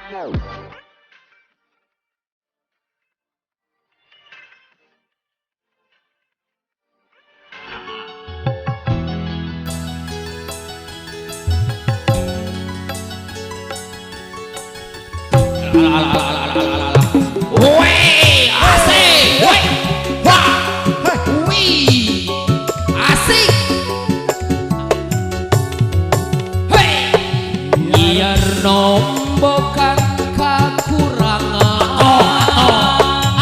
Woi, asik. Woi. Wah. Wih. Asik. Hei. Biar nombokan kakurangan.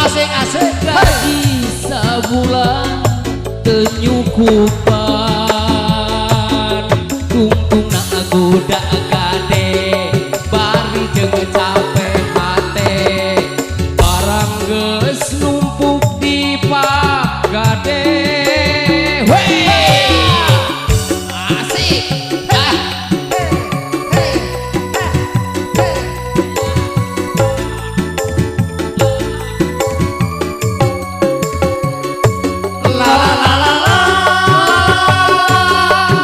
Asik-asik. Gaji sebulan tenyukupan. Tungtung nak goda gade. Bari jeung capek hate. Barang geus numpuk di pagade. Wey! Asik. Ah. La la la la la.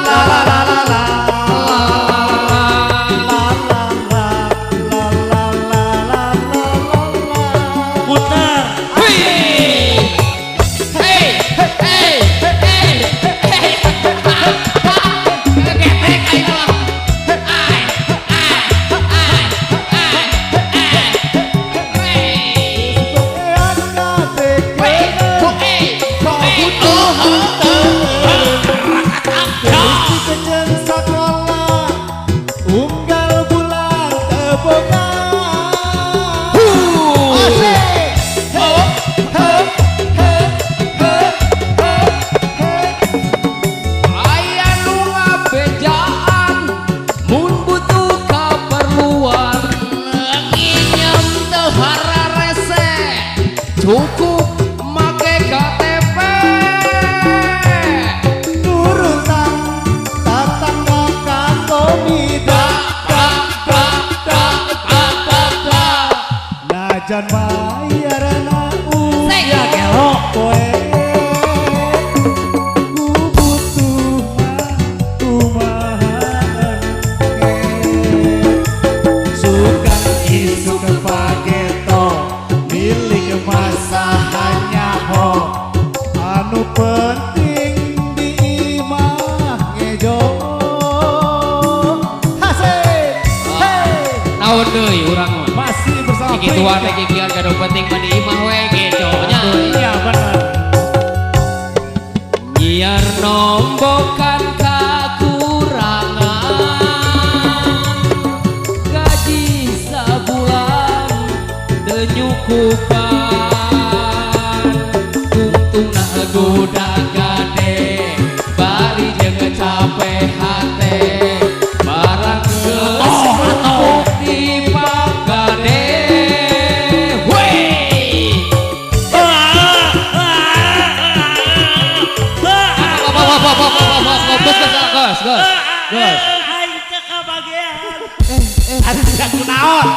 La la la la la. Putar. Wih! Hey! Hey! Hey! Hey! Kegetek ayo. Ai. Unggal bulan teboga. Aya nu ngabejaan mun butuh kaperluan nginjem teu hararese cukup make KTP. Urusan tatangga kakomida. Najan bayarana Saya gelo koe. Ku butuh kumaha sukan isuk pageto milik masa hanya ho anu penting di imah ngejo. Hasik. Hey. Naon deui urang mah? Masih bersama Gituan teh kikian kado penting mah di imah we gitu nya. Iya benar. Biar nombokan kakurangan gaji sabulan teu nyukupan. Tungtung nak goda gade bari jeung capek hate. Barang geus numpuk di pagade. Wey! Gus. Aing teh kabagean. Ada tidak kunaon?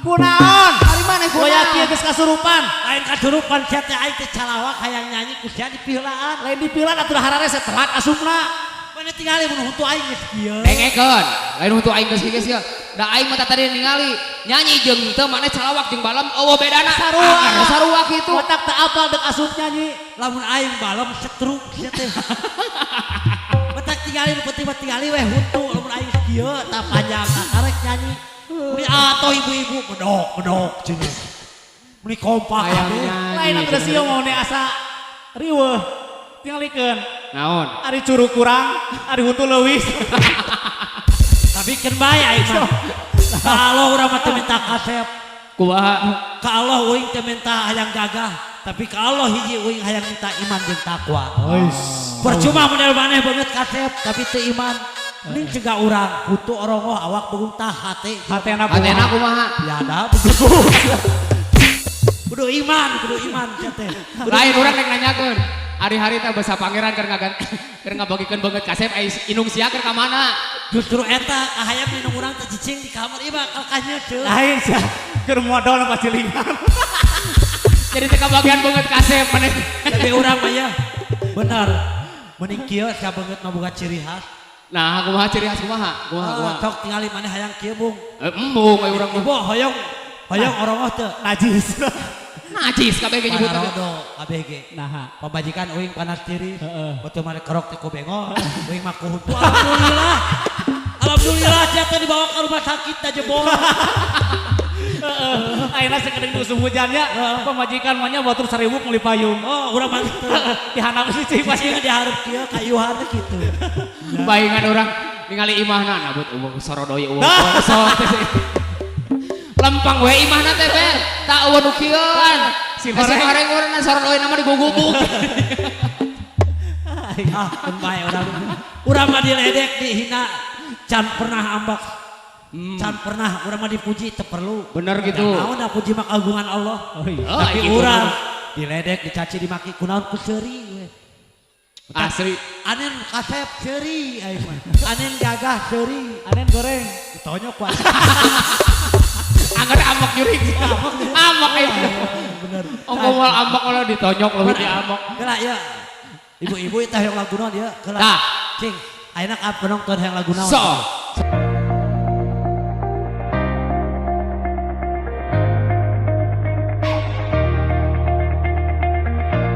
Kunaon? Dari mana Boya kunaon? kieu geus kasurupan. Lain kasurupan sia teh aing teh calawak hayang nyanyi ku sia dipiheulaan. Lain dipilan atuh harare setelat asupna. Mana tingali mun huntu aing geus kieu. Dengekeun, lain untuk aing geus geus ya. Da aing mah tadi ningali nyanyi jeung teu maneh calawak jeung balem eueuh bedana. Sarua. Sarua kitu. Otak tak apal dek asup nyanyi. Lamun aing balem setruk sia teh. Betak tingali nu penting mah tingali we huntu lamun aing kieu tah panjang karek nyanyi. Muni atoh ibu-ibu bedok cenah. Muni kompak kabeh. Lain atuh sieu mau ne asa riweuh. Tingalikeun. Naon? Ari curug kurang, ari huntu leuwis. Tapi kan bae aing mah. Ka Allah urang mah teu minta kasep. Kumaha? Ka Allah uing teu minta hayang gagah, tapi ka Allah hiji uing hayang minta iman jeung takwa. Percuma model maneh banget kasep tapi teu iman. Mending cegah urang kutu orongoh awak beguntah hate. Hatena Hatena kumaha? Biadab. Kudu iman sia teh. Lain urang rek nanyakeun. Hari-hari teh basa pangeran keur ngabagikeun banget kasep inung sia keur ka mana? Justru eta kahayang minum urang teh cicing di kamar ieu bakal kanyeudeung. lain sia keur modal pasti lingan. Jadi teh kabagian banget kasep maneh. Tapi urang mah ya bener. Mending kieu sia banget mah boga ciri khas. Nah, kumaha ciri khas kumaha? Kumaha. Tok tingali maneh hayang kieu bung. Embung we urang Ibu hoyong orogoh teu. Najis. najis kabeh ge nyebut. Pararodo ABG. Nah, Pamajikan uing panas diri. heeh. Betul mane kerok teh bengong. Uing mah kuhutu. Alhamdulillah. Alhamdulillah jatuh dibawa ke rumah sakit dah jebol. Ayeuna sakedeung musim hujannya, pamajikan mah nya batur 1000 meuli payung. Oh, urang mah teu. Dihanap si cing Pasti diharap kieu kayuhanna kitu. Baingan urang ningali imahna nabut eueuh sorodoy eueuh sok teh. Lempang we imahna teh ber. Tak eueuh nu kieuan. Si goreng urang sorodoy nama digugubuk. Ah, bae urang mah diledek dihina can pernah ambak. Can pernah urang mah dipuji teu perlu. Bener gitu. Naon da puji mah kagungan Allah. Oh iya. Tapi gitu. urang diledek dicaci dimaki kunaon ku seuri we. Asli. Anen kasep seuri aing mah. Anen gagah seuri. Anen goreng. Ditonyok ku. Angger amok jurig. Amok itu. Bener. Ongkol amok kalau ditonyok leuwih di amok. Geula ya. Ibu-ibu teh yang lagu naon dia? Geula. Tah. Cing, ayeuna ka penonton yang lagu naon? So.